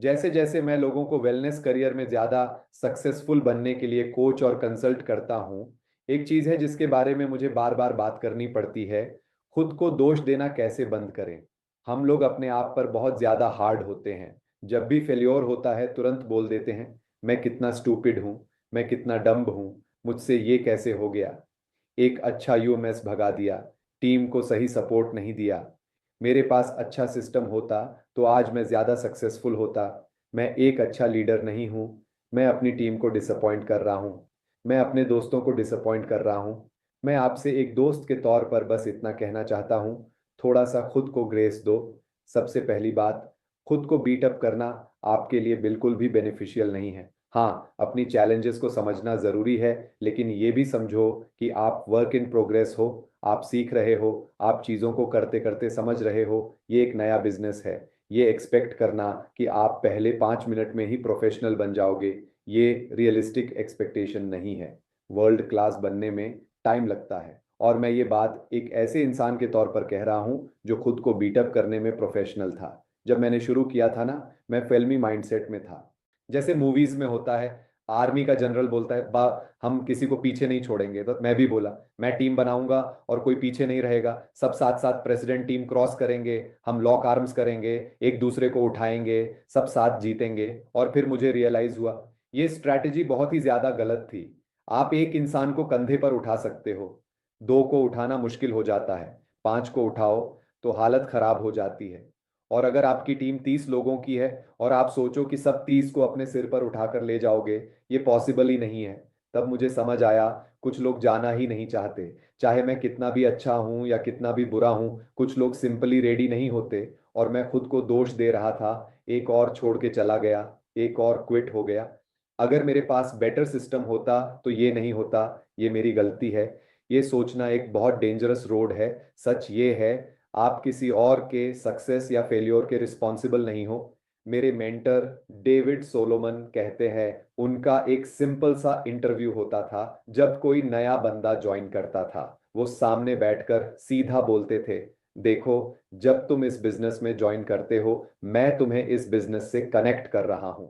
जैसे जैसे मैं लोगों को वेलनेस करियर में ज़्यादा सक्सेसफुल बनने के लिए कोच और कंसल्ट करता हूँ, एक चीज़ है जिसके बारे में मुझे बार बार बात करनी पड़ती है, खुद को दोष देना कैसे बंद करें। हम लोग अपने आप पर बहुत ज़्यादा हार्ड होते हैं। जब भी फेल्योर होता है तुरंत बोल देते हैं, मैं कितना स्टूपिड हूँ, मैं कितना डम्ब हूँ, मुझसे ये कैसे हो गया। एक अच्छा यूएमएस भगा दिया, टीम को सही सपोर्ट नहीं दिया। मेरे पास अच्छा सिस्टम होता तो आज मैं ज़्यादा सक्सेसफुल होता। मैं एक अच्छा लीडर नहीं हूँ। मैं अपनी टीम को डिसअपॉइंट कर रहा हूँ। मैं अपने दोस्तों को डिसअपॉइंट कर रहा हूँ। मैं आपसे एक दोस्त के तौर पर बस इतना कहना चाहता हूँ, थोड़ा सा खुद को ग्रेस दो। सबसे पहली बात, खुद को बीट अप करना आपके लिए बिल्कुल भी बेनिफिशियल नहीं है। हाँ, अपनी चैलेंजेस को समझना ज़रूरी है, लेकिन ये भी समझो कि आप वर्क इन प्रोग्रेस हो, आप सीख रहे हो, आप चीज़ों को करते करते समझ रहे हो। ये एक नया बिजनेस है। ये एक्सपेक्ट करना कि आप पहले 5 मिनट में ही प्रोफेशनल बन जाओगे, ये रियलिस्टिक एक्सपेक्टेशन नहीं है। वर्ल्ड क्लास बनने में टाइम लगता है, और मैं ये बात एक ऐसे इंसान के तौर पर कह रहा हूँ जो खुद को बीटअप करने में प्रोफेशनल था। जब मैंने शुरू किया था ना, मैं फिल्मी माइंडसेट में था। जैसे मूवीज में होता है, आर्मी का जनरल बोलता है बा हम किसी को पीछे नहीं छोड़ेंगे, तो मैं भी बोला मैं टीम बनाऊंगा और कोई पीछे नहीं रहेगा, सब साथ साथ प्रेसिडेंट टीम क्रॉस करेंगे, हम लॉक आर्म्स करेंगे, एक दूसरे को उठाएंगे, सब साथ जीतेंगे। और फिर मुझे रियलाइज हुआ ये स्ट्रैटेजी बहुत ही ज्यादा गलत थी। आप एक इंसान को कंधे पर उठा सकते हो, दो को उठाना मुश्किल हो जाता है, पांच को उठाओ तो हालत खराब हो जाती है। और अगर आपकी टीम 30 लोगों की है और आप सोचो कि सब 30 को अपने सिर पर उठाकर ले जाओगे, ये पॉसिबल ही नहीं है। तब मुझे समझ आया कुछ लोग जाना ही नहीं चाहते। चाहे मैं कितना भी अच्छा हूं या कितना भी बुरा हूं, कुछ लोग सिंपली रेडी नहीं होते। और मैं खुद को दोष दे रहा था, एक और छोड़ के चला गया, एक और क्विट हो गया। अगर मेरे पास बेटर सिस्टम होता तो ये नहीं होता। ये मेरी गलती है। ये सोचना एक बहुत डेंजरस रोड है। सच ये है, आप किसी और के सक्सेस या फेल्योर के रिस्पॉन्सिबल नहीं हो। मेरे मेंटर डेविड सोलोमन कहते हैं, उनका एक सिंपल सा इंटरव्यू होता था जब कोई नया बंदा ज्वाइन करता था। वो सामने बैठकर सीधा बोलते थे, देखो, जब तुम इस बिजनेस में ज्वाइन करते हो, मैं तुम्हें इस बिजनेस से कनेक्ट कर रहा हूं।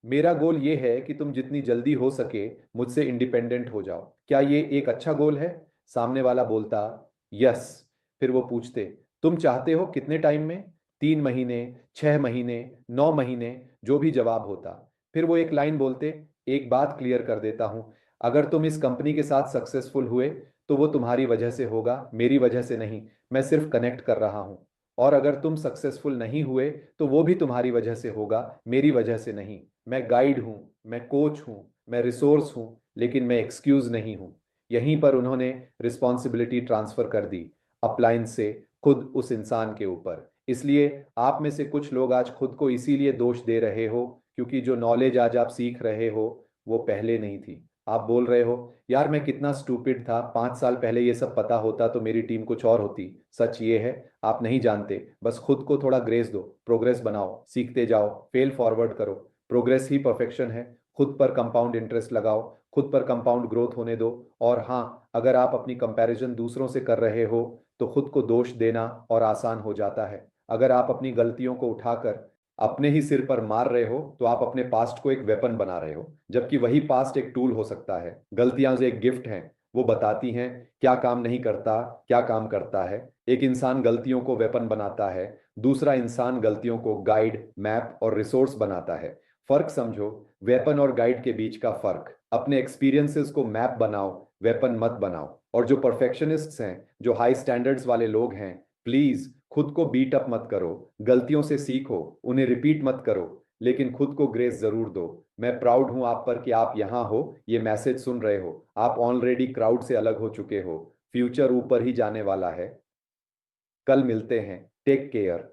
मेरा गोल ये है कि तुम जितनी जल्दी हो सके मुझसे इंडिपेंडेंट हो जाओ। क्या ये एक अच्छा गोल है? सामने वाला बोलता, यस। फिर वो पूछते, तुम चाहते हो कितने टाइम में? 3 महीने, 6 महीने, 9 महीने, जो भी जवाब होता। फिर वो एक लाइन बोलते, एक बात क्लियर कर देता हूं, अगर तुम इस कंपनी के साथ सक्सेसफुल हुए तो वो तुम्हारी वजह से होगा, मेरी वजह से नहीं। मैं सिर्फ कनेक्ट कर रहा हूं। और अगर तुम सक्सेसफुल नहीं हुए तो वो भी तुम्हारी वजह से होगा, मेरी वजह से नहीं। मैं गाइड हूं, मैं कोच हूं, मैं रिसोर्स हूं, लेकिन मैं एक्सक्यूज नहीं हूं। यहीं पर उन्होंने रिस्पॉन्सिबिलिटी ट्रांसफर कर दी, अप्लायंस से खुद उस इंसान के ऊपर। इसलिए आप में से कुछ लोग आज खुद को इसीलिए दोष दे रहे हो क्योंकि जो नॉलेज आज आप सीख रहे हो वो पहले नहीं थी। आप बोल रहे हो, यार मैं कितना स्टूपिड था, 5 साल पहले ये सब पता होता तो मेरी टीम कुछ और होती। सच ये है, आप नहीं जानते। बस खुद को थोड़ा ग्रेस दो, प्रोग्रेस बनाओ, सीखते जाओ, फेल फॉरवर्ड करो। प्रोग्रेस ही परफेक्शन है। खुद पर कंपाउंड इंटरेस्ट लगाओ, खुद पर कंपाउंड ग्रोथ होने दो। और हाँ, अगर आप अपनी कंपैरिजन दूसरों से कर रहे हो तो खुद को दोष देना और आसान हो जाता है। अगर आप अपनी गलतियों को उठाकर अपने ही सिर पर मार रहे हो तो आप अपने पास्ट को एक वेपन बना रहे हो, जबकि वही पास्ट एक टूल हो सकता है। गलतियां जो एक गिफ्ट हैं, वो बताती हैं क्या काम नहीं करता, क्या काम करता है। एक इंसान गलतियों को वेपन बनाता है, दूसरा इंसान गलतियों को गाइड, मैप और रिसोर्स बनाता है। फर्क समझो, वेपन और गाइड के बीच का फर्क। अपने एक्सपीरियंसेस को मैप बनाओ, वेपन मत बनाओ। और जो परफेक्शनिस्ट्स हैं, जो हाई स्टैंडर्ड्स वाले लोग हैं, प्लीज खुद को बीट अप मत करो। गलतियों से सीखो, उन्हें रिपीट मत करो, लेकिन खुद को ग्रेस जरूर दो। मैं प्राउड हूं आप पर कि आप यहां हो, ये मैसेज सुन रहे हो। आप ऑलरेडी क्राउड से अलग हो चुके हो। फ्यूचर ऊपर ही जाने वाला है। कल मिलते हैं। Take care.